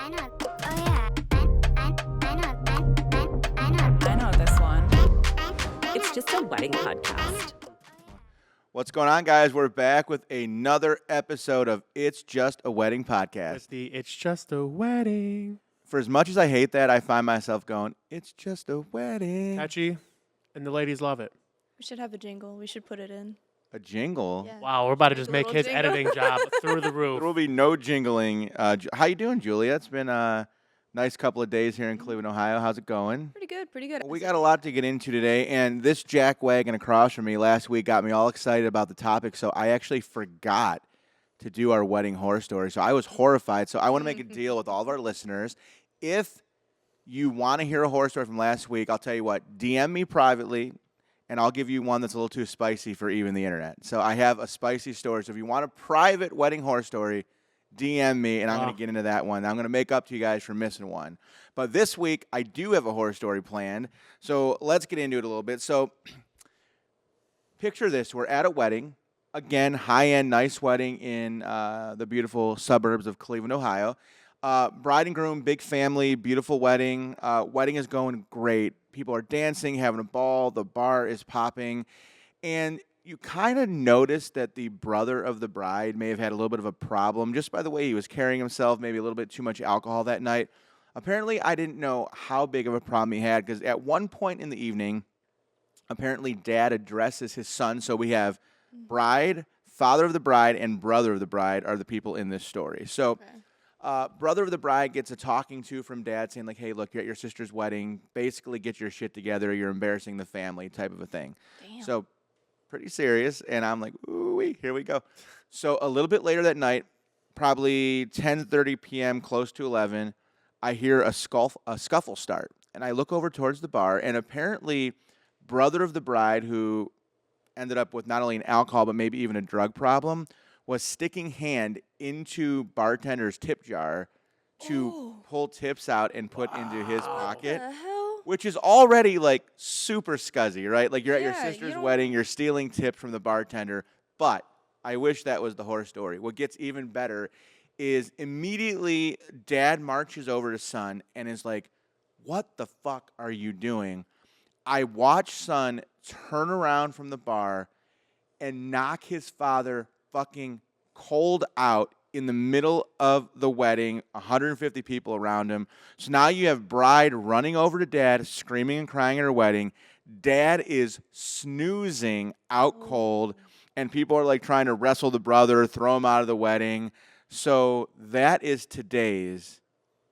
I know. Oh yeah. I know this one. It's just a wedding podcast. What's going on, guys? We're back with another episode of It's Just a Wedding podcast. It's just a wedding. For as much as I hate that, I find myself going, it's just a wedding. Catchy, and the ladies love it. We should have a jingle. We should put it in. A jingle? Yeah. Wow, we're about to just a make little his jingle. editing job through the There roof. will be no jingling. How you doing, Julia? It's been a nice couple of days here in Cleveland, Ohio. How's it going? Pretty good, pretty good. Well, we got a lot to get into today, and this jack wagon across from me last week got me all excited about the topic, so I actually forgot to do our wedding horror story. So I was horrified. So I want to make a deal with all of our listeners. If you want to hear a horror story from last week, I'll tell you what, DM me privately, and I'll give you one that's a little too spicy for even the internet. So I have a spicy story. So if you want a private wedding horror story, DM me, and I'm going to get into that one. I'm going to make up to you guys for missing one. But this week, I do have a horror story planned. So let's get into it a little bit. So picture this. We're at a wedding. Again, high-end, nice wedding in the beautiful suburbs of Cleveland, Ohio. Bride and groom, big family, beautiful wedding. Wedding is going great. People are dancing, having a ball. The bar is popping. And you kind of notice that the brother of the bride may have had a little bit of a problem just by the way he was carrying himself, maybe a little bit too much alcohol that night. Apparently, I didn't know how big of a problem he had because at one point in the evening, apparently dad addresses his son. So we have bride, father of the bride, and brother of the bride are the people in this story. So brother of the bride gets a talking to from dad saying like, hey, look, you're at your sister's wedding. Basically, get your shit together. You're embarrassing the family type of a thing. Damn. So pretty serious. And I'm like, ooh, here we go. So a little bit later that night, probably 10:30 p.m., close to 11, I hear a scuffle start. And I look over towards the bar, and apparently brother of the bride, who ended up with not only an alcohol but maybe even a drug problem, was sticking hand into bartender's tip jar to pull tips out and put into his pocket, What the hell? which is already like super scuzzy, right? Like you're at your Yeah, you sister's don't- wedding, you're stealing tips from the bartender, but I wish that was the horror story. What gets even better is immediately dad marches over to son and is like, what the fuck are you doing? I watch son turn around from the bar and knock his father fucking cold out in the middle of the wedding, 150 people around him. So now you have bride running over to dad, screaming and crying at her wedding. Dad is snoozing out cold, and people are like trying to wrestle the brother, throw him out of the wedding. So that is today's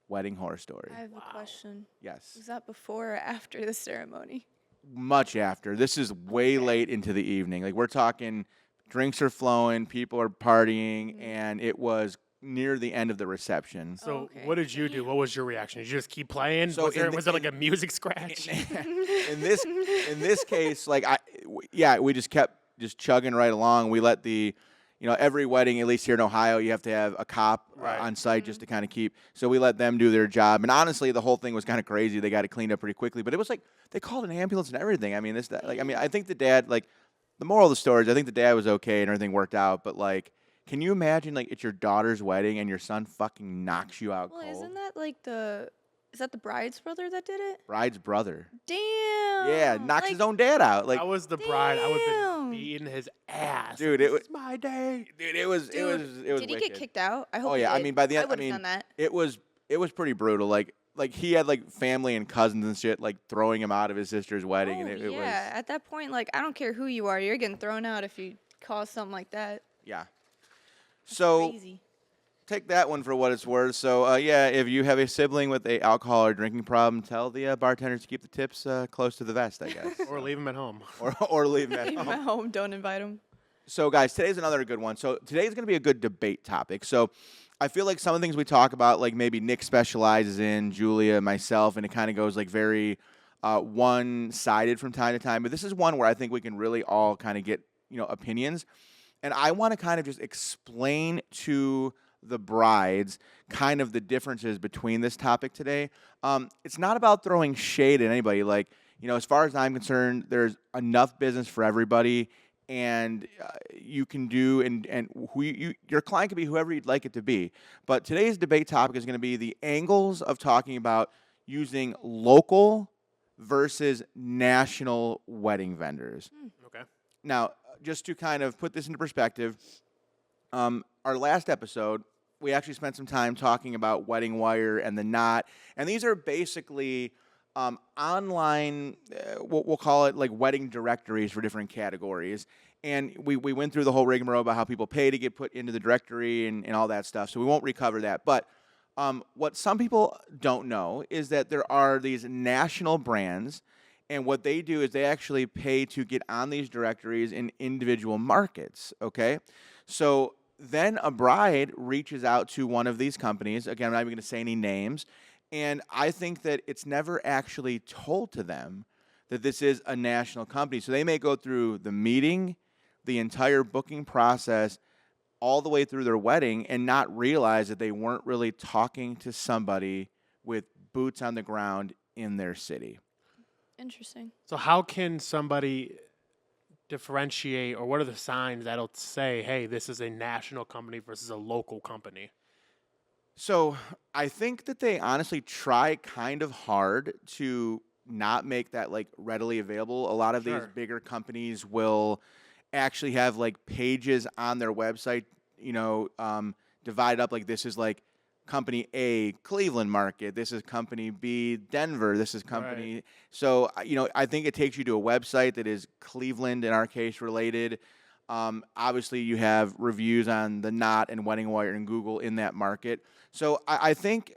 wedding horror story. I have a question. Yes. Was that before or after the ceremony? Much after. This is way late into the evening. Like we're talking drinks are flowing, people are partying, and it was near the end of the reception. So Okay. what did you do? What was your reaction? Did you just keep playing? So Was there like a music scratch? in this case, like we just kept chugging right along. We let every wedding, at least here in Ohio, you have to have a cop Right. on site just to kind of keep. So we let them do their job. And honestly, the whole thing was kind of crazy. They got it cleaned up pretty quickly. But it was like they called an ambulance and everything. I mean, I think the dad, like, the moral of the story is I think the dad was okay and everything worked out. But like, can you imagine like it's your daughter's wedding and your son fucking knocks you out Well, cold? isn't that like is that the bride's brother that did it? Bride's brother. Damn. Yeah, knocks like, his own dad out. Like, I was the bride. I would have Damn. been beating his ass. Dude, This it was is my day. dude, it was Dude, it was did he wicked. get kicked out? I hope Oh he yeah, I did. mean by the end, I would have done that. it was pretty brutal. Like he had like family and cousins and shit like throwing him out of his sister's wedding, and it yeah, was at that point, like, I don't care who you are, you're getting thrown out if you cause something like that. yeah. So Crazy. take that one for what it's worth. So yeah, if you have a sibling with a alcohol or drinking problem, tell the bartenders to keep the tips close to the vest, I guess, Or leave him at home. or leave them at Leave him home. at home. Don't invite him. So, guys, today's another good one. So, today's going to be a good debate topic. So, I feel like some of the things we talk about, like maybe Nick specializes in, Julia, myself, and it kind of goes like very one-sided from time to time. But this is one where I think we can really all kind of get, opinions. And I want to kind of just explain to the brides kind of the differences between this topic today. It's not about throwing shade at anybody. Like, as far as I'm concerned, there's enough business for everybody. and you can do and who your client can be whoever you'd like it to be. But today's debate topic is going to be the angles of talking about using local versus national wedding vendors. Okay. Now, just to kind of put this into perspective, our last episode, we actually spent some time talking about Wedding Wire and the Knot, and these are basically online, we'll call it like wedding directories for different categories. And we went through the whole rigmarole about how people pay to get put into the directory and all that stuff, so we won't recover that. But what some people don't know is that there are these national brands, and what they do is they actually pay to get on these directories in individual markets, okay? So then a bride reaches out to one of these companies. Again, I'm not even going to say any names. And I think that it's never actually told to them that this is a national company. So they may go through the meeting, the entire booking process, all the way through their wedding and not realize that they weren't really talking to somebody with boots on the ground in their city. Interesting. So how can somebody differentiate, or what are the signs that'll say, hey, this is a national company versus a local company? So I think that they honestly try kind of hard to not make that like readily available. A lot of these Sure. bigger companies will actually have like pages on their website, divided up like this is like company A, Cleveland market. This is company B, Denver. This is company. Right. So, I think it takes you to a website that is Cleveland, in our case, related. Obviously, you have reviews on the Knot and Wedding Wire and Google in that market. So I think,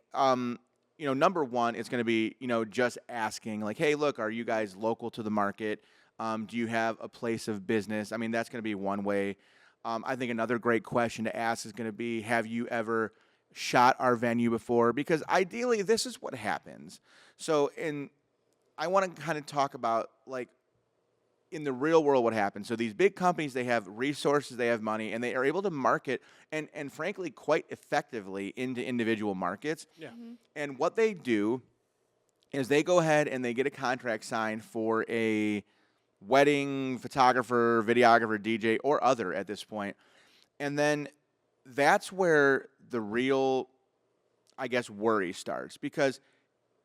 number one, it's going to be, just asking like, hey, look, are you guys local to the market? Do you have a place of business? I mean, that's going to be one way. I think another great question to ask is going to be, have you ever shot our venue before? Because ideally, this is what happens. So I want to kind of talk about like in the real world what happens. So these big companies, they have resources, they have money, and they are able to market and frankly quite effectively into individual markets. Yeah. And what they do is they go ahead and they get a contract signed for a wedding photographer, videographer, DJ, or other at this point. And then that's where the real, I guess, worry starts, because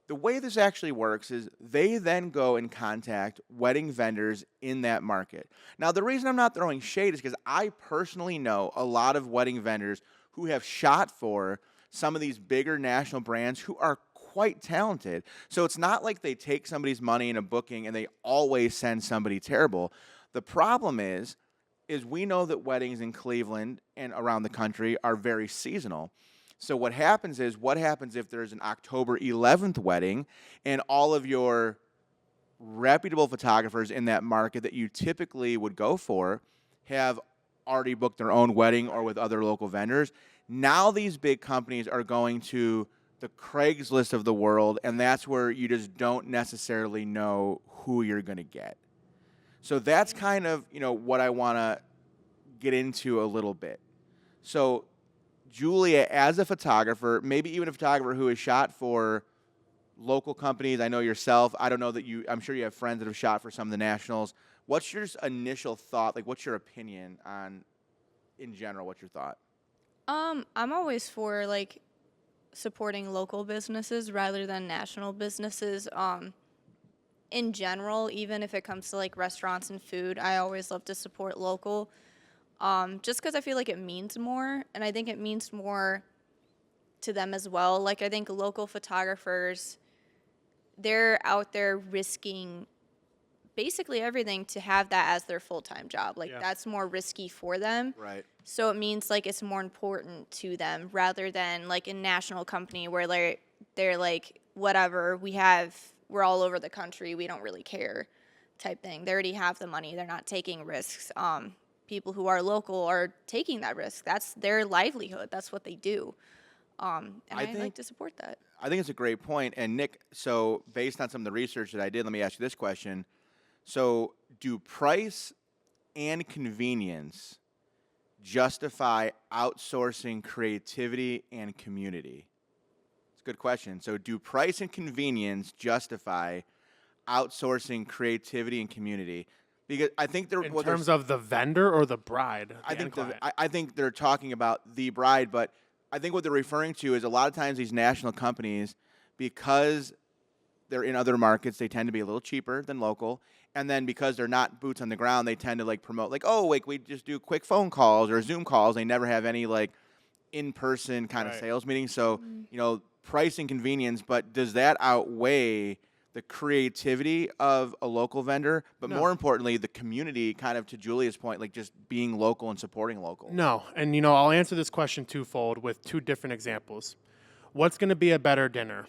the way this actually works is they then go and contact wedding vendors in that market. Now, the reason I'm not throwing shade is because I personally know a lot of wedding vendors who have shot for some of these bigger national brands who are quite talented. So it's not like they take somebody's money in a booking and they always send somebody terrible. The problem is we know that weddings in Cleveland and around the country are very seasonal. So what happens if there's an October 11th wedding and all of your reputable photographers in that market that you typically would go for have already booked their own wedding or with other local vendors. Now these big companies are going to the Craigslist of the world, and that's where you just don't necessarily know who you're going to get. So that's kind of, what I want to get into a little bit. So Julia, as a photographer, maybe even a photographer who has shot for local companies, I know yourself, I don't know that I'm sure you have friends that have shot for some of the nationals. What's your initial thought? Like, what's your opinion on, in general, what's your thought? I'm always for like supporting local businesses rather than national businesses. In general, even if it comes to like restaurants and food, I always love to support local. Just because I feel like it means more, and I think it means more to them as well. Like, I think local photographers, they're out there risking basically everything to have that as their full-time job. Like, Yeah. that's more risky for them. Right. So it means, like, it's more important to them rather than, like, a national company where they're like, whatever, we're all over the country, we don't really care type thing. They already have the money. They're not taking risks. People who are local are taking that risk. That's their livelihood. That's what they do. And I like to support that. I think it's a great point. And Nick, so based on some of the research that I did, let me ask you this question. So do price and convenience justify outsourcing creativity and community? It's a good question. So do price and convenience justify outsourcing creativity and community? Because I think they're In terms of the vendor or the bride? I think they're talking about the bride, but I think what they're referring to is a lot of times these national companies, because they're in other markets, they tend to be a little cheaper than local. And then because they're not boots on the ground, they tend to like promote like, oh, like we just do quick phone calls or Zoom calls. They never have any like in-person kind of sales meetings. So, price and convenience, but does that outweigh the creativity of a local vendor? But more importantly, the community, kind of to Julia's point, like just being local and supporting local. No. And, I'll answer this question twofold with two different examples. What's going to be a better dinner?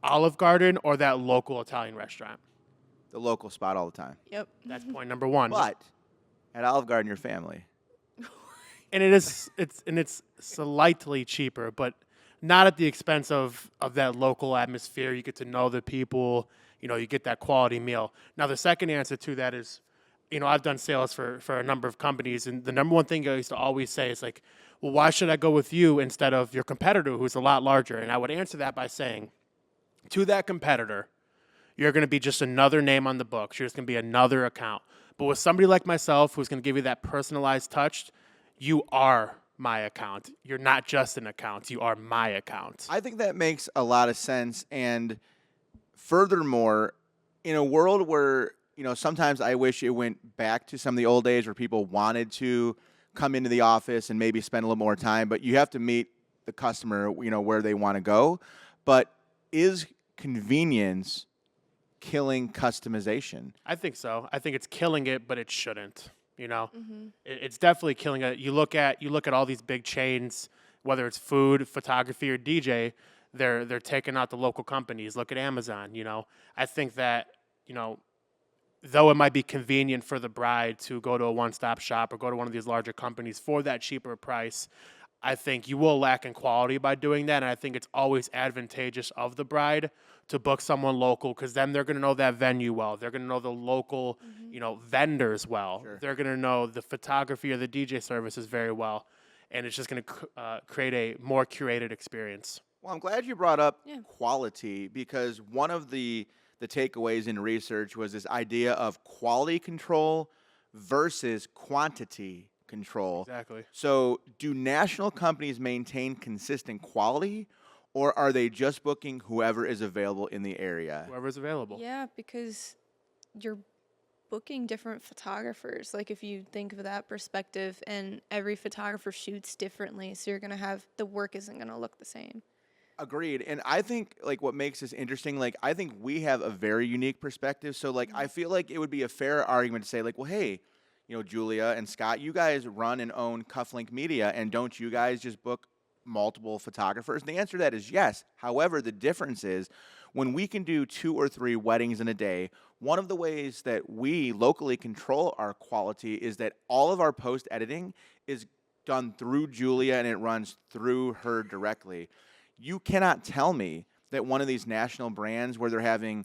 Olive Garden or that local Italian restaurant? The local spot all the time. Yep. That's point number one. But at Olive Garden, your family. And it's slightly cheaper, but not at the expense of that local atmosphere. You get to know the people. You get that quality meal. Now, the second answer to that is, I've done sales for a number of companies, and the number one thing I used to always say is like, well, why should I go with you instead of your competitor who's a lot larger? And I would answer that by saying, to that competitor, you're going to be just another name on the books. You're just going to be another account. But with somebody like myself who's going to give you that personalized touch, you are my account. You're not just an account. You are my account. I think that makes a lot of sense. And furthermore, in a world where, sometimes I wish it went back to some of the old days where people wanted to come into the office and maybe spend a little more time, but you have to meet the customer, where they want to go. But is convenience killing customization? I think so. I think it's killing it, but it shouldn't. It's definitely killing it. You look at all these big chains, whether it's food, photography, or DJ. They're taking out the local companies. Look at Amazon. I think that though it might be convenient for the bride to go to a one-stop shop or go to one of these larger companies for that cheaper price, I think you will lack in quality by doing that, and I think it's always advantageous of the bride to book someone local because then they're going to know that venue well. They're going to know the local, vendors well. Sure. They're going to know the photography or the DJ services very well, and it's just going to create a more curated experience. Well, I'm glad you brought up quality because one of the takeaways in research was this idea of quality control versus quantity control. Exactly. So do national companies maintain consistent quality, or are they just booking whoever is available in the area? Whoever's available. Yeah, because you're booking different photographers. Like if you think of that perspective, and every photographer shoots differently, so you're going to have, the work isn't going to look the same. Agreed. And I think like what makes this interesting, like I think we have a very unique perspective. So like I feel like it would be a fair argument to say like, well, hey, Julia and Scott, you guys run and own Cufflink Media, and don't you guys just book multiple photographers? And the answer to that is yes. However, the difference is when we can do 2 or 3 weddings in a day, one of the ways that we locally control our quality is that all of our post-editing is done through Julia and it runs through her directly. You cannot tell me that one of these national brands where they're having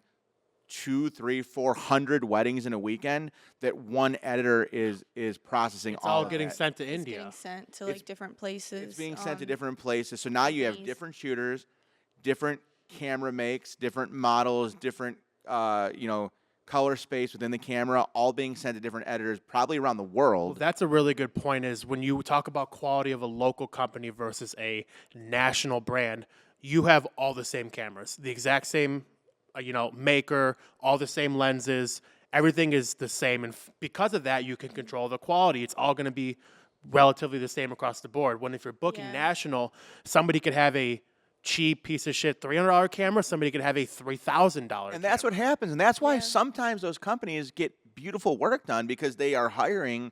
200, 300, 400 weddings in a weekend, that one editor is processing it's all of getting that. sent to It's India. getting sent to like different places. It's being sent to different places. So now you have different shooters, different camera makes, different models, different color space within the camera, all being sent to different editors, probably around the world. Well, that's a really good point, is when you talk about quality of a local company versus a national brand, you have all the same cameras, the exact same maker, all the same lenses, everything is the same. And because of that, you can control the quality. It's all going to be relatively the same across the board. When if you're booking national, somebody could have a cheap piece of shit $300 camera, somebody could have a $3,000 and that's what happens. And that's why sometimes those companies get beautiful work done, because they are hiring.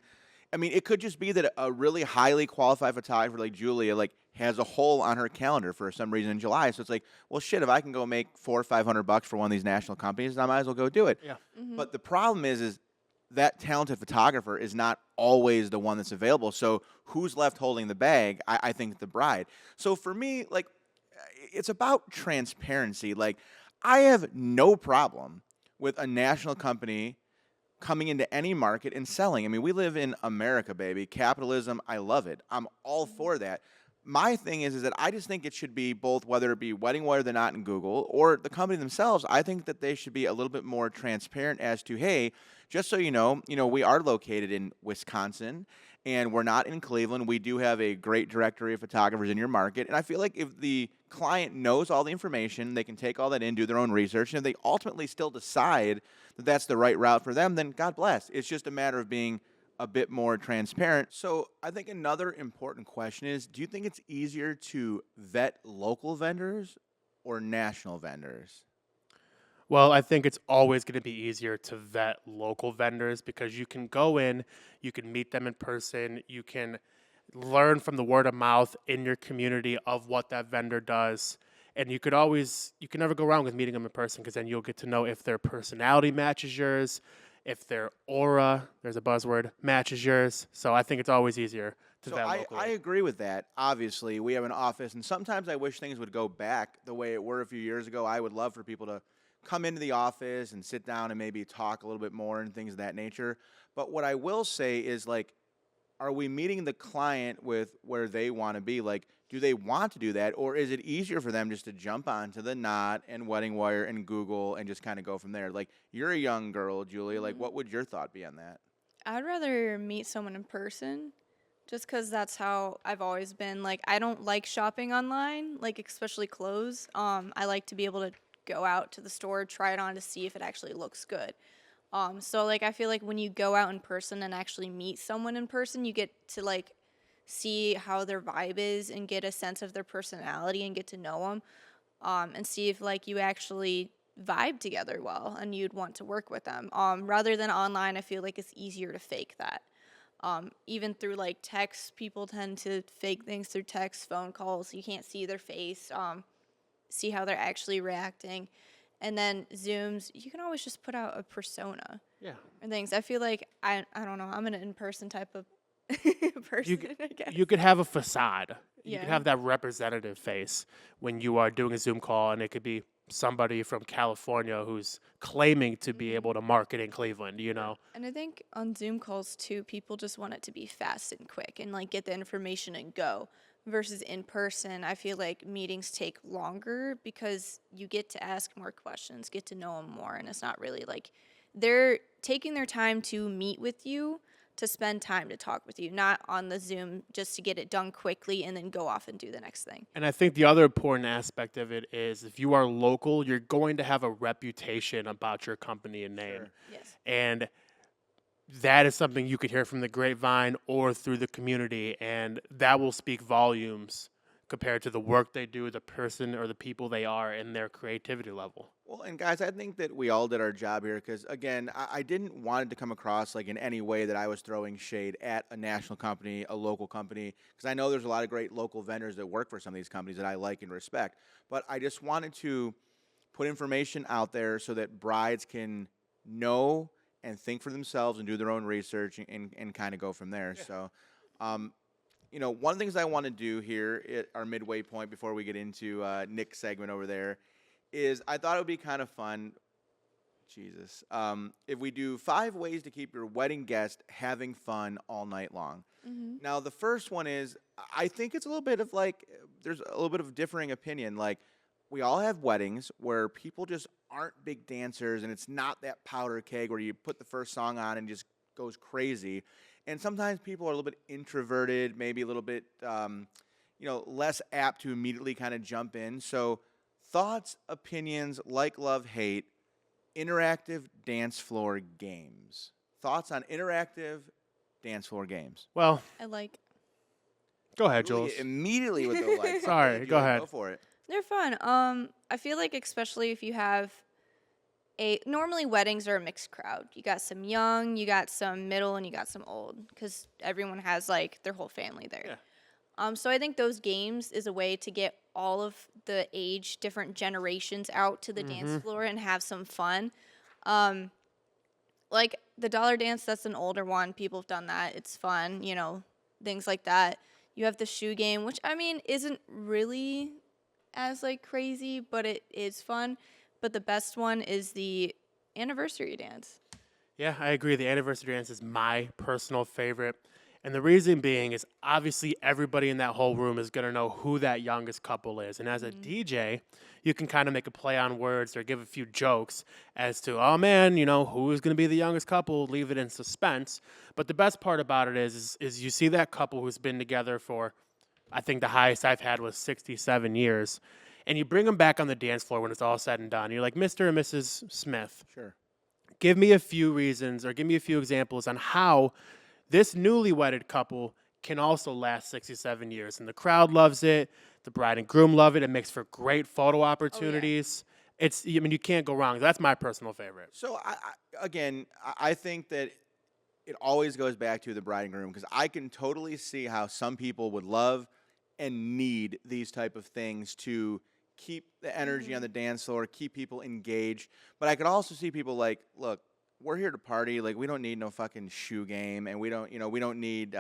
I mean, it could just be that a really highly qualified photographer like Julia has a hole on her calendar for some reason in July. So it's like, well, shit, if I can go make $400 or $500 for one of these national companies, I might as well go do it. Yeah. But the problem is that talented photographer is not always the one that's available. So who's left holding the bag? I think the bride. So for me, it's about transparency. Like, I have no problem with a national company coming into any market and selling. I mean, we live in America, baby. Capitalism, I love it. I'm all for that. my thing is that I just think it should be both, whether it be Wedding Wire, they're not in Google, or the company themselves. I think that they should be a little bit more transparent as to, hey, just so you know, we are located in Wisconsin, and we're not in Cleveland. We do have a great directory of photographers in your market, and I feel like if the client knows all the information, they can take all that in, do their own research, and if they ultimately still decide that that's the right route for them, then God bless. It's just a matter of being a bit more transparent. So I think another important question is, do you think it's easier to vet local vendors or national vendors? Well, I think it's always going to be easier to vet local vendors because you can go in, you can meet them in person, you can learn from the word of mouth in your community of what that vendor does. And you can never go wrong with meeting them in person because then you'll get to know if their personality matches yours, if their aura, there's a buzzword, matches yours. So I think it's always easier to vet locally. I agree with that. Obviously, we have an office, and sometimes I wish things would go back the way it were a few years ago. I would love for people to come into the office and sit down and maybe talk a little bit more and things of that nature. But what I will say is, like, are we meeting the client with where they want to be? Like, do they want to do that, or is it easier for them just to jump onto the Knot and Wedding Wire and Google and just kind of go from there? Like, you're a young girl, Julia. Like, what would your thought be on that? I'd rather meet someone in person just because that's how I've always been. Like, I don't like shopping online, like, especially clothes. I like to be able to go out to the store, try it on to see if it actually looks good. So, like, I feel like when you go out in person and actually meet someone in person, you get to, like, see how their vibe is and get a sense of their personality and get to know them, and see if, like, you actually vibe together well and you'd want to work with them. Rather than online, I feel like it's easier to fake that. Even through, like, text, people tend to fake things through text, phone calls. You can't see their face, see how they're actually reacting. And then Zooms, you can always just put out a persona and things. I feel like, I don't know, I'm an in-person type of person, I guess. You could have a facade. You Yeah. could have that representative face when you are doing a Zoom call, and it could be somebody from California who's claiming to be able to market in Cleveland, you know? And I think on Zoom calls, too, people just want it to be fast and quick and, like, get the information and go. Versus in person, I feel like meetings take longer because you get to ask more questions, get to know them more, and it's not really like they're taking their time to meet with you, to spend time to talk with you, not on the Zoom just to get it done quickly and then go off and do the next thing. And I think the other important aspect of it is if you are local, you're going to have a reputation about your company and name. Sure. Yes. And that is something you could hear from the grapevine or through the community, and that will speak volumes compared to the work they do, the person or the people they are, and their creativity level. Well, and guys, I think that we all did our job here because, again, I didn't want it to come across like in any way that I was throwing shade at a national company, a local company, because I know there's a lot of great local vendors that work for some of these companies that I like and respect. But I just wanted to put information out there so that brides can know and think for themselves and do their own research and kind of go from there. Yeah. So, one of the things I want to do here at our midway point before we get into Nick's segment over there is I thought it would be kind of fun, if we do 5 ways to keep your wedding guest having fun all night long. Mm-hmm. Now, the first one is, I think it's a little bit of like, there's a little bit of differing opinion. Like, we all have weddings where people just aren't big dancers, and it's not that powder keg where you put the first song on and just goes crazy. And sometimes people are a little bit introverted, maybe a little bit, less apt to immediately kind of jump in. So thoughts, opinions, like, love, hate, interactive dance floor games. Thoughts on interactive dance floor games? Well, go ahead, Jules. Immediately with the like. Sorry, go ahead. Go for it. They're fun. I feel like especially if you have normally weddings are a mixed crowd. You got some young, you got some middle, and you got some old because everyone has like their whole family there. Yeah. So I think those games is a way to get all of the different generations out to the dance floor and have some fun. Like the dollar dance, that's an older one. People have done that. It's fun, things like that. You have the shoe game, which I mean isn't really as like crazy, but it is fun. But the best one is the anniversary dance. Yeah, I agree. The anniversary dance is my personal favorite. And the reason being is obviously everybody in that whole room is going to know who that youngest couple is. And as a DJ, you can kind of make a play on words or give a few jokes as to, oh man, who's going to be the youngest couple, leave it in suspense. But the best part about it is you see that couple who's been together for, I think the highest I've had was 67 years. And you bring them back on the dance floor when it's all said and done. You're like, Mr. and Mrs. Smith, Sure. give me a few reasons or give me a few examples on how this newly wedded couple can also last 67 years. And the crowd loves it. The bride and groom love it. It makes for great photo opportunities. You can't go wrong. That's my personal favorite. So, I think that it always goes back to the bride and groom because I can totally see how some people would love and need these type of things to keep the energy on the dance floor, keep people engaged. But I could also see people like, look, we're here to party. Like, we don't need no fucking shoe game, and we don't need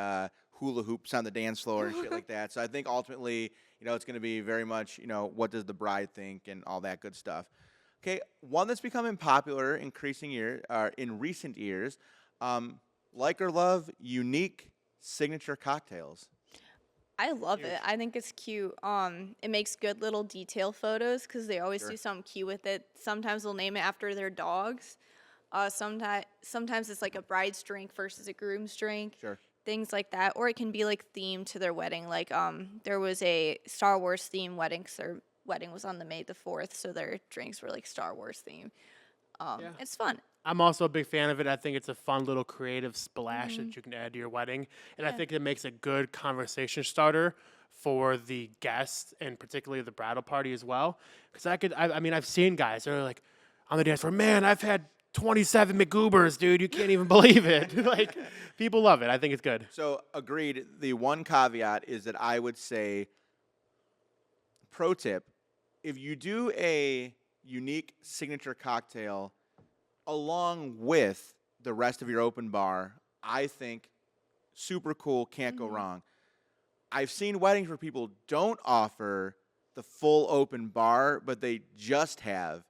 hula hoops on the dance floor and shit like that. So I think ultimately, it's going to be very much, what does the bride think and all that good stuff. Okay, one that's becoming popular in recent years, like or love, unique signature cocktails. I love it. I think it's cute. It makes good little detail photos because they always do something cute with it. Sometimes they'll name it after their dogs. Sometimes it's like a bride's drink versus a groom's drink. Sure. Things like that. Or it can be like themed to their wedding. Like there was a Star Wars themed wedding because their wedding was on the May the 4th, so their drinks were like Star Wars themed. It's fun. I'm also a big fan of it. I think it's a fun little creative splash that you can add to your wedding. And I think it makes a good conversation starter for the guests and particularly the bridal party as well. Because I've seen guys that are like on the dance floor, man, I've had 27 McGoobers, dude. You can't even believe it. Like, people love it. I think it's good. So, agreed. The one caveat is that I would say, pro tip, if you do a unique signature cocktail along with the rest of your open bar, I think super cool, can't go wrong. I've seen weddings where people don't offer the full open bar, but they just have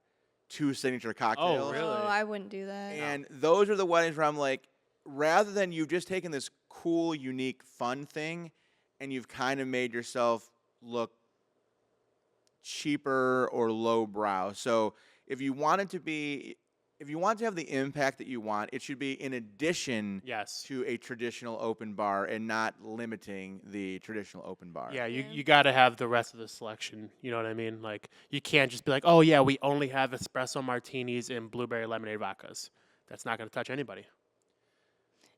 2 signature cocktails. Oh, really? Oh, I wouldn't do that. And those are the weddings where I'm like, rather than you've just taken this cool, unique, fun thing and you've kind of made yourself look cheaper or lowbrow. So if you want it to have the impact that you want, it should be in addition to a traditional open bar and not limiting the traditional open bar. Yeah, you got to have the rest of the selection. You know what I mean? Like, you can't just be like, oh, yeah, we only have espresso martinis and blueberry lemonade vodkas. That's not going to touch anybody.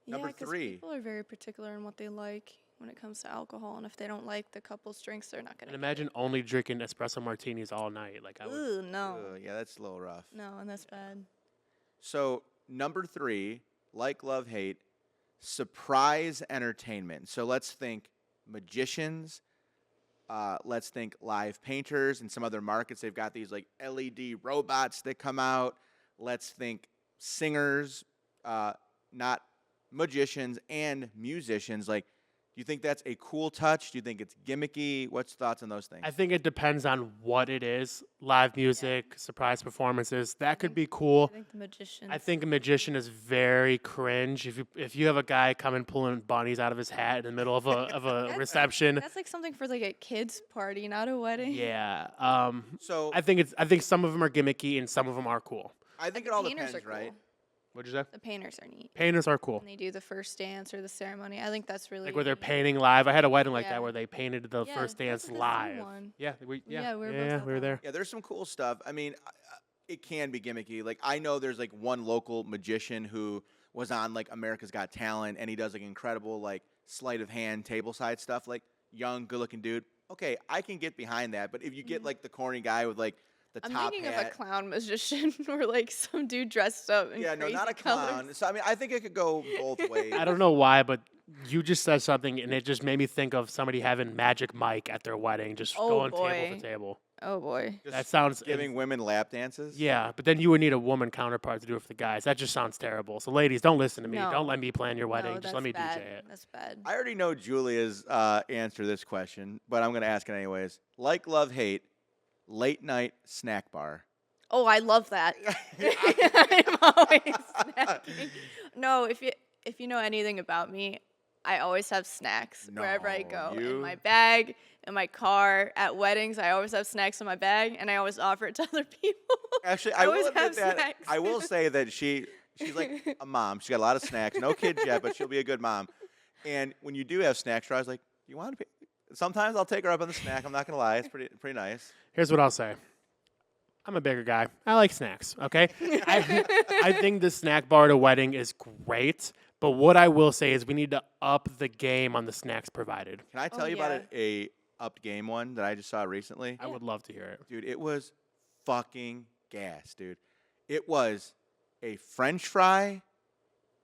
Number 3. People are very particular in what they like when it comes to alcohol, and if they don't like the couple's drinks, they're not going to. And imagine only drinking espresso martinis all night. Like, I would. Ooh, no. Yeah, that's a little rough. No, and that's bad. So, number 3, like, love, hate, surprise entertainment. So let's think magicians. Let's think live painters. In some other markets, they've got these like LED robots that come out. Let's think singers, not magicians, and musicians. Like, do you think that's a cool touch? Do you think it's gimmicky? What's thoughts on those things? I think it depends on what it is. Live music, surprise performances, that could be cool. I think the magician. I think a magician is very cringe. If you have a guy coming pulling bunnies out of his hat in the middle of a reception. That's like something for like a kid's party, not a wedding. Yeah. So I think some of them are gimmicky and some of them are cool. I think The it all painters depends, are right? cool. What'd you say? The painters are neat. Painters are cool. And they do the first dance or the ceremony. I think that's really Like where they're neat. painting live. I had a wedding like Yeah. that where they painted the Yeah, first that's dance like a zoo live. one. Yeah, we were both at we that were there. Yeah, there's some cool stuff. I mean, it can be gimmicky. Like, I know there's like one local magician who was on like America's Got Talent, and he does like incredible like sleight of hand table side stuff. Like, young, good looking dude. Okay, I can get behind that. But if you get like the corny guy with like the I'm top thinking hat, of a clown magician or like some dude dressed up in yeah, no, crazy not a colors. clown. So I mean, I think it could go both ways. I don't know why, but you just said something and it just made me think of somebody having Magic Mike at their wedding, just Oh, going boy. table for table. Oh boy. Just That sounds giving women lap dances. Yeah, but then you would need a woman counterpart to do it for the guys. That just sounds terrible. So ladies, don't listen to me. No. Don't let me plan your wedding. No, Just let that's me bad. DJ it. That's bad. I already know Julia's answer to this question, but I'm going to ask it anyways. Like, love, hate, late night snack bar. Oh, I love that. I'm always snacking. No, if you know anything about me, I always have snacks wherever I No, go. you- In my bag, in my car, at weddings, I always have snacks in my bag, and I always offer it to other people. Actually, I I will always admit have that. snacks. I will say that she's like a mom. She's got a lot of snacks. No kids yet, but she'll be a good mom. And when you do have snacks, try like, you want to? Sometimes I'll take her up on the snack. I'm not gonna lie, it's pretty nice. Here's what I'll say. I'm a bigger guy. I like snacks, okay? I think the snack bar at a wedding is great, but what I will say is we need to up the game on the snacks provided. Can I tell you about a upped game one that I just saw recently? I would love to hear it. Dude, it was fucking gas, dude. It was a French fry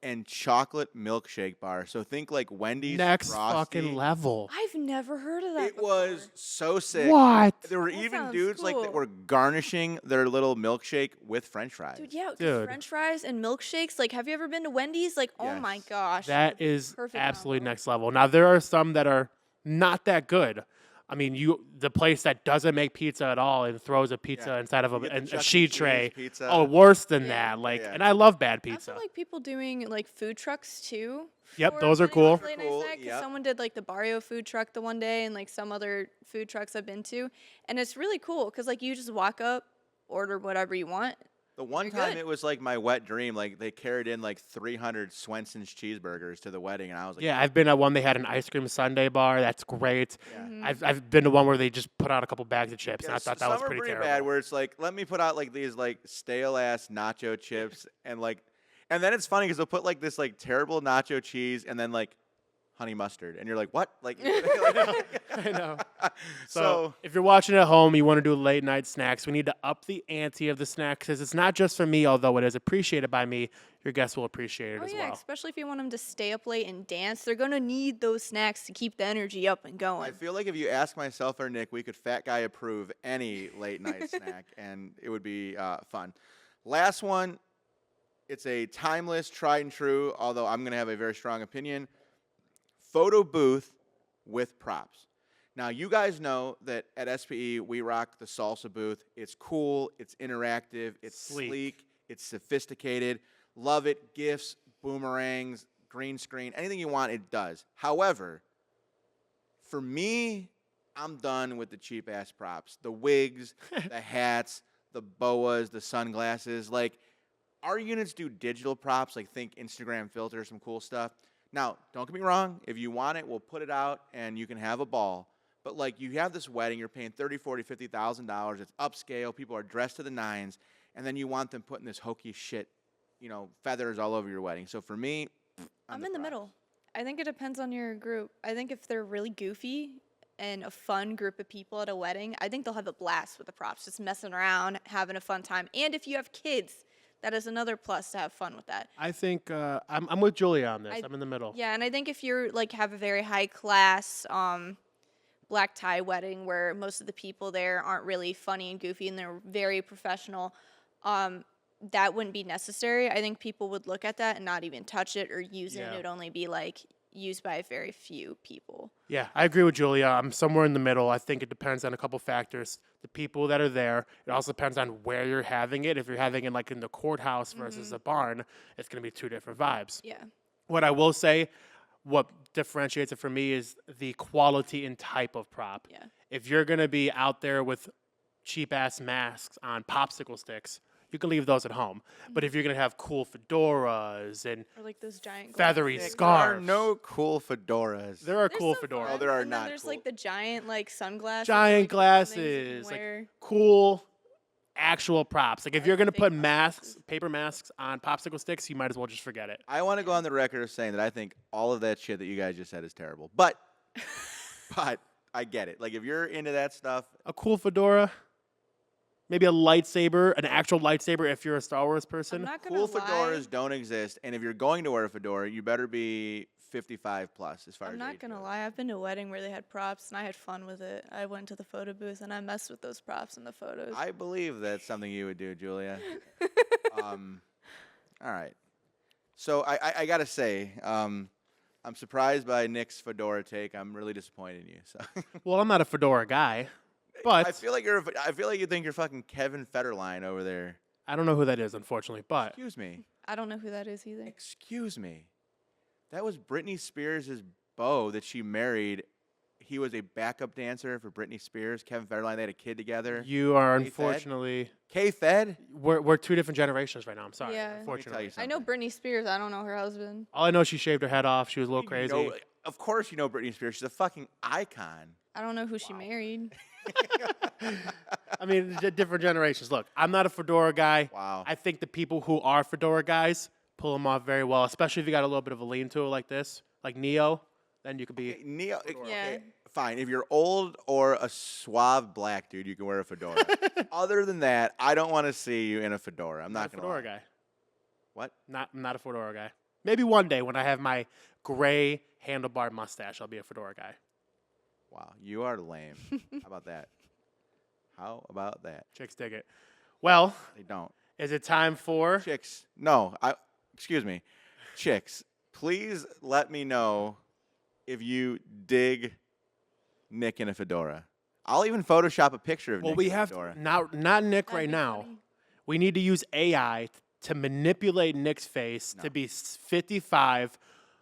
and chocolate milkshake bar. So think like Wendy's Next Frosty. fucking level. I've never heard of that It before. was so sick. What? There were That even sounds dudes like that cool. were garnishing their little milkshake with French fries. Dude, yeah, 'cause Dude. French fries and milkshakes. Like, have you ever been to Wendy's? Like, oh my Yes. gosh. That is perfect absolutely combo. next level. Now there are some that are not that good. I mean, the place that doesn't make pizza at all and throws a pizza Yeah. inside of You get the a Chuck E. sheet Cheese tray. pizza. Oh, worse than Yeah. that. Like, Yeah. and I love bad I pizza. also like people doing like food trucks too. Yep, for those are weddings. cool. It's really nice Cool, that, 'cause yep. someone did like the Barrio food truck the one day and like some other food trucks I've been to, and it's really cool because like you just walk up, order whatever you want. The one You're time good. it was like my wet dream. Like they carried in like 300 Swenson's cheeseburgers to the wedding, and I was like, Yeah, I've been at one. They had an ice cream sundae bar. That's great. Yeah. Mm-hmm. I've been to one where they just put out a couple bags of chips, Yeah, and I thought that was some are pretty pretty terrible. bad. Where it's like, let me put out like these like stale ass nacho chips, and like, and then it's funny because they'll put like this like terrible nacho cheese, and then like honey mustard, and you're like, what? Like, I know. So, so if you're watching at home, you want to do late night snacks, we need to up the ante of the snacks because it's not just for me, although it is appreciated by me. Your guests will appreciate it Oh as yeah, well. especially if you want them to stay up late and dance, they're gonna need those snacks to keep the energy up and I going. feel like if you ask myself or Nick, we could fat guy approve any late night snack, and it would be fun. Last one, it's a timeless, tried and true, although I'm going to have a very strong opinion. Photo booth with props. Now, you guys know that at SPE, we rock the salsa booth. It's cool, it's interactive, it's sleek, it's sophisticated. Love it. Gifts, boomerangs, green screen, anything you want, it does. However, for me, I'm done with the cheap ass props. The wigs, the hats, the boas, the sunglasses. Like, our units do digital props, like think Instagram filters, some cool stuff. Now, don't get me wrong. If you want it, we'll put it out and you can have a ball. But like, you have this wedding, you're paying $30,000, $40,000, $50,000. It's upscale. People are dressed to the nines, and then you want them putting this hokey shit, feathers all over your wedding. So for me, I'm in the middle. I think it depends on your group. I think if they're really goofy and a fun group of people at a wedding, I think they'll have a blast with the props, just messing around, having a fun time. And if you have kids, that is another plus to have fun with that. I think I'm with Julia on this. I'm in the middle. Yeah, and I think if you're like have a very high class black tie wedding where most of the people there aren't really funny and goofy and they're very professional, that wouldn't be necessary. I think people would look at that and not even touch it or use it. Yeah. It would only be like used by very few people. Yeah, I agree with Julia. I'm somewhere in the middle. I think it depends on a couple factors. The people that are there. It also depends on where you're having it. If you're having it like in the courthouse versus a barn, it's going to be two different vibes. Yeah. What I will say, what differentiates it for me is the quality and type of prop. Yeah. If you're going to be out there with cheap ass masks on popsicle sticks, you can leave those at home. But if you're going to have cool fedoras and Or like those giant feathery glasses. There are scarves, no cool fedoras. there are There's cool some fedoras. fun, there are and then not there's cool. like the giant like sunglasses. Giant like, the things you can glasses, like wear. cool actual props. Like if like you're the gonna fake put masks. paper masks on popsicle sticks, you might as well just forget it. I want to go on the record of saying that I think all of that shit that you guys just said is terrible. But I get it. Like if you're into that stuff, A cool fedora, maybe a lightsaber, an actual lightsaber if you're a Star Wars I'm person. not gonna cool lie. fedoras don't exist. And if you're going to wear a fedora, you better be 55 plus as far I'm as not age gonna goes. lie. I've been to a wedding where they had props and I had fun with it. I went to the photo booth and I messed with those props in the photos. I believe that's something you would do, Julia. All right. So I gotta say, I'm surprised by Nick's fedora take. I'm really disappointed in you. So Well, I'm not a fedora guy, but I feel like you think you're fucking Kevin Federline over there. I don't know who that is, unfortunately. But Excuse me. I don't know who that is either. Excuse me. That was Britney Spears' beau that she married. He was a backup dancer for Britney Spears. Kevin Federline, they had a kid together. You are K-Fed? unfortunately K-Fed? we're two different generations right now. I'm sorry. Yeah. Let me tell Unfortunately. you I know something. Britney Spears. I don't know her husband. All I know is she shaved her head off. She was a little You crazy. know- of course you know Britney Spears. She's a fucking icon. I don't know who she married. I mean, different generations. Look, I'm not a fedora guy. Wow. I think the people who are fedora guys pull them off very well, especially if you got a little bit of a lean to it like this, like Neo. Then you could be. Okay, Neo, Yeah. okay, fine. If you're old or a suave black dude, you can wear a fedora. Other than that, I don't want to see you in a fedora. I'm not a going to fedora lie. guy. What? I'm not a fedora guy. Maybe one day when I have my gray handlebar mustache, I'll be a fedora guy. Wow, you are lame. How about that? How about that? Chicks dig it. Well, They don't. is it time for? Chicks, no. Excuse me. Chicks, please let me know if you dig Nick in a fedora. I'll even Photoshop a picture of Well, Nick we in a have fedora. not Nick That'd right be now. funny. We need to use AI to manipulate Nick's face to be 55,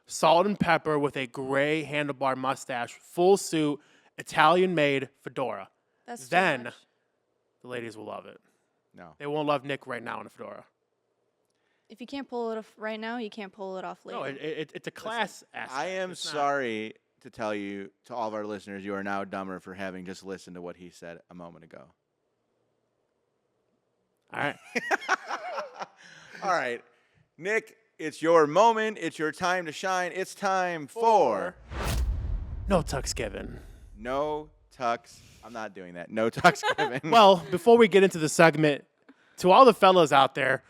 salt and pepper with a gray handlebar mustache, full suit, Italian-made fedora. That's too Then much. the ladies will love it. No. They won't love Nick right now in a fedora. If you can't pull it off right now, you can't pull it off later. No, it's a class aspect. I am It's not- sorry to tell you, to all of our listeners, you are now dumber for having just listened to what he said a moment ago. All right. All right. Nick, it's your moment. It's your time to shine. It's time for No tux given. No Tux. I'm not doing that. No Tux given. Well, before we get into the segment, to all the fellas out there,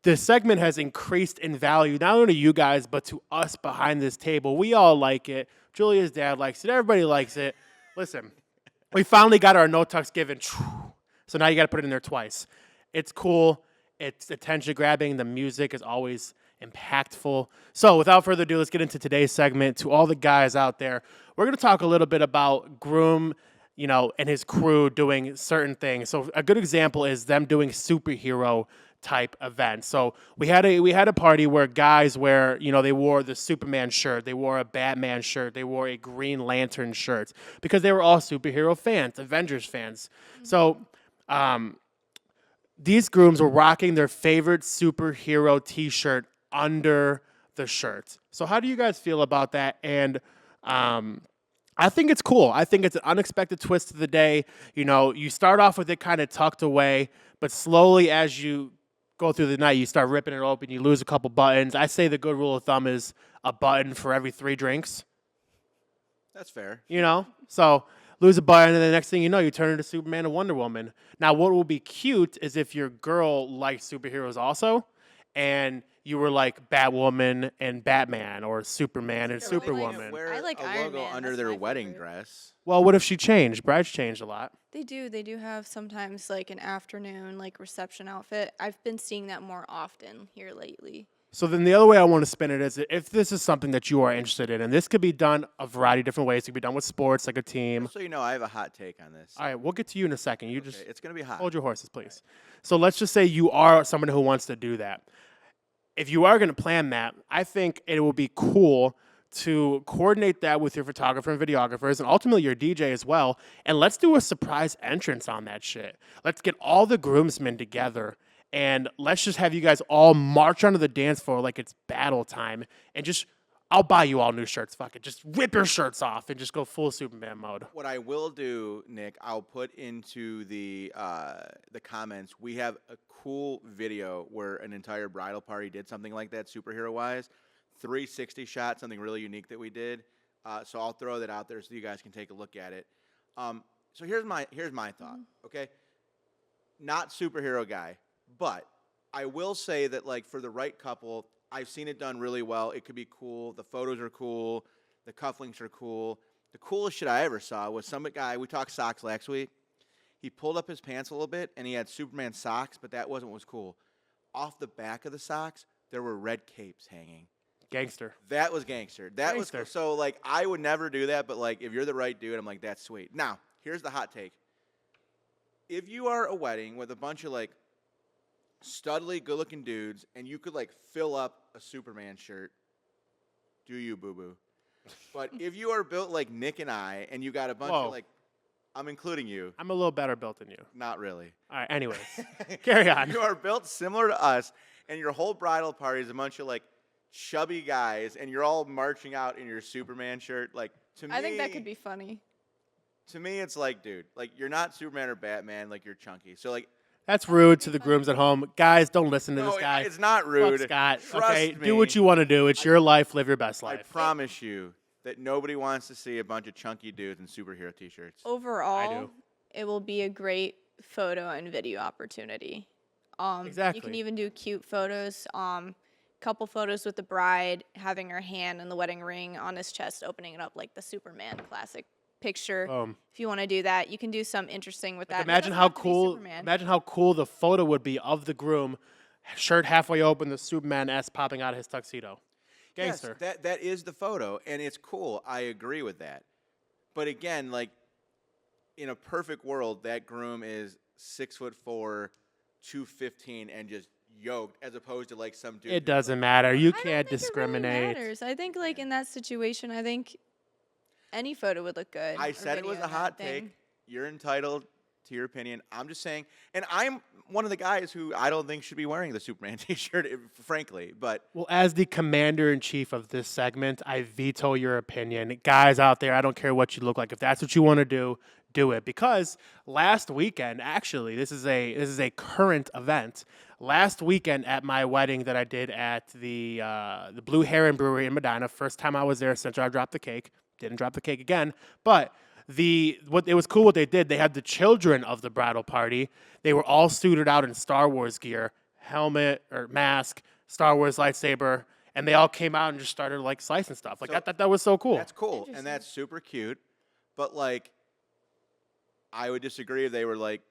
the segment has increased in value, not only to you guys, but to us behind this table. We all like it. Julia's dad likes it. Everybody likes it. Listen, we finally got our no tux given. So now you got to put it in there twice. It's cool. It's attention grabbing. The music is always impactful. So without further ado, let's get into today's segment. To all the guys out there, we're going to talk a little bit about Groom, and his crew doing certain things. So a good example is them doing superhero type events. So we had a party where guys they wore the Superman shirt, they wore a Batman shirt, they wore a Green Lantern shirt because they were all superhero fans, Avengers fans. So these grooms were rocking their favorite superhero t-shirt under the shirt. So how do you guys feel about that? And I think it's cool. I think it's an unexpected twist of the day. You start off with it kind of tucked away, but slowly as you go through the night, you start ripping it open, you lose a couple buttons. I say the good rule of thumb is a button for every 3 drinks. That's fair. So lose a button, and the next thing you know, you turn into Superman and Wonder Woman. Now, what will be cute is if your girl likes superheroes also, and you were like Batwoman and Batman, or Superman and Superwoman. Wear I like a Iron logo Man. under That's their my wedding favorite. dress. Well, what if she changed? Brides changed a lot. They do have sometimes like an afternoon reception outfit. I've been seeing that more often here lately. So then the other way I want to spin it is if this is something that you are interested in, and this could be done a variety of different ways. It could be done with sports, like a team. So you know, I have a hot take on this. All right, we'll get to you in a second. You Okay, just it's gonna be hot. hold your horses, please. So let's just say you are someone who wants to do that. If you are going to plan that, I think it will be cool to coordinate that with your photographer and videographers and ultimately your DJ as well. And let's do a surprise entrance on that shit. Let's get all the groomsmen together and let's just have you guys all march onto the dance floor like it's battle time and I'll buy you all new shirts. Fuck it. Just rip your shirts off and just go full Superman mode. What I will do, Nick, I'll put into the comments. We have a cool video where an entire bridal party did something like that, superhero-wise. 360 shot, something really unique that we did. So I'll throw that out there so you guys can take a look at it. So here's my thought. Okay, not superhero guy, but I will say that for the right couple, I've seen it done really well. It could be cool. The photos are cool. The cufflinks are cool. The coolest shit I ever saw was some guy, we talked socks last week. He pulled up his pants a little bit, and he had Superman socks, but that wasn't what was cool. Off the back of the socks, there were red capes hanging. Gangster. That was gangster. That was Gangster. so I would never do that, but if you're the right dude, I'm like, that's sweet. Now, here's the hot take. If you are a wedding with a bunch of studly, good-looking dudes, and you could fill up a Superman shirt, do you, boo-boo. But if you are built like Nick and I, and you got a bunch Whoa. of like, I'm including you. I'm a little better built than you. Not really. All right, anyways. Carry on. You are built similar to us, and your whole bridal party is a bunch of like chubby guys, and you're all marching out in your Superman shirt. Like, to me, I think that could be funny. To me, it's like, dude, like you're not Superman or Batman, like you're chunky. So like, That's rude to the grooms at home. Guys, don't listen to no, this guy. it's not Fuck rude. Scott. Trust Okay, me. do what you want to do. It's your life. Live your best I life. promise you that nobody wants to see a bunch of chunky dudes in superhero t-shirts. Overall, do. it will be a great photo and video opportunity. You Exactly. can even do cute photos. Couple photos with the bride having her hand in the wedding ring on his chest, opening it up like the Superman classic picture. Boom. If you want to do that, you can do some interesting with that. It Imagine doesn't how have to be cool. Superman. Imagine how cool the photo would be of the groom, shirt halfway open, the Superman S popping out of his tuxedo. Gangster. Yes, that is the photo, and it's cool. I agree with that. But again, like in a perfect world, that groom is 6'4", 215, and just yoked, as opposed to like some dude. It doesn't matter. You I don't can't think discriminate. It really matters. I think like in that situation, I think any photo would look good. I or said it was video a in that hot thing. take. You're entitled to your opinion. I'm just saying, and I'm one of the guys who I don't think should be wearing the Superman t-shirt, frankly. But Well, as the commander-in-chief of this segment, I veto your opinion. Guys out there, I don't care what you look like. If that's what you want to do it. Because last weekend, actually, this is a current event. Last weekend at my wedding that I did at the Blue Heron Brewery in Medina, first time I was there since I dropped the cake. Didn't drop the cake again, but it was cool what they did. They had the children of the bridal party. They were all suited out in Star Wars gear, helmet or mask, Star Wars lightsaber, and they all came out and just started like slicing stuff. Like So, that was so cool. that's cool, and that's super cute. But like, I would disagree if they were like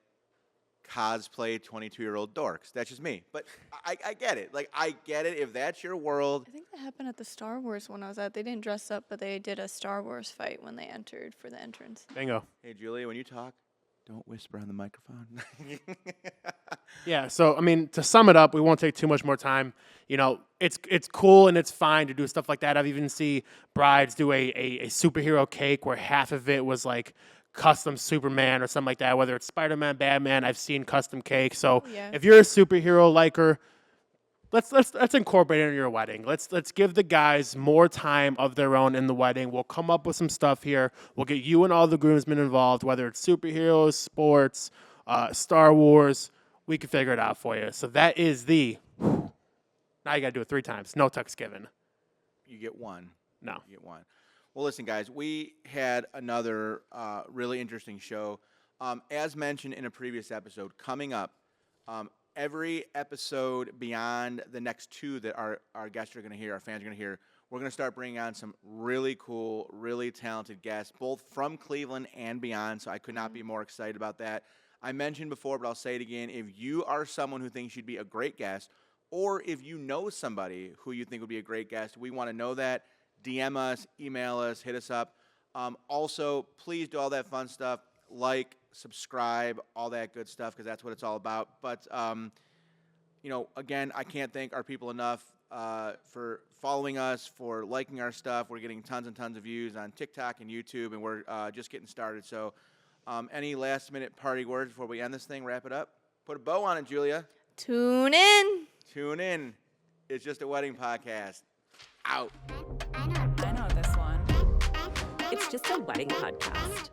cosplay 22-year-old dorks. That's just me. But I get it. Like, I get it. If that's your world, I think that happened at the Star Wars one I was at. They didn't dress up, but they did a Star Wars fight when they entered for the entrance. Bingo. hey Julia, when you talk, don't whisper on the microphone. Yeah, so I mean, to sum it up, we won't take too much more time. You know, it's cool and it's fine to do stuff like that. I've even seen brides do a superhero cake where half of it was like custom Superman or something like that, whether it's Spider-Man, Batman. I've seen custom cake. So yeah. if you're a superhero liker, let's incorporate it in your wedding. Let's give the guys more time of their own in the wedding. We'll come up with some stuff here. We'll get you and all the groomsmen involved, whether it's superheroes, sports, Star Wars. We can figure it out for you. So that is now you got to do it 3 times. No tux given. You get one. No. You get one. Well, listen, guys, we had another really interesting show. As mentioned in a previous episode, coming up, every episode beyond the next 2 that our guests are going to hear, our fans are going to hear, we're going to start bringing on some really cool, really talented guests, both from Cleveland and beyond, so I could not be more excited about that. I mentioned before, but I'll say it again, if you are someone who thinks you'd be a great guest, or if you know somebody who you think would be a great guest, we want to know that. DM us, email us, hit us up. Also, please do all that fun stuff, like, subscribe, all that good stuff, because that's what it's all about. But, you know, again, I can't thank our people enough for following us, for liking our stuff. We're getting tons and tons of views on TikTok and YouTube, and we're just getting started. So any last-minute party words before we end this thing, wrap it up? Put a bow on it, Julia. Tune in. Tune in. It's Just a Wedding Podcast. Out. I know this one. It's just a wedding podcast.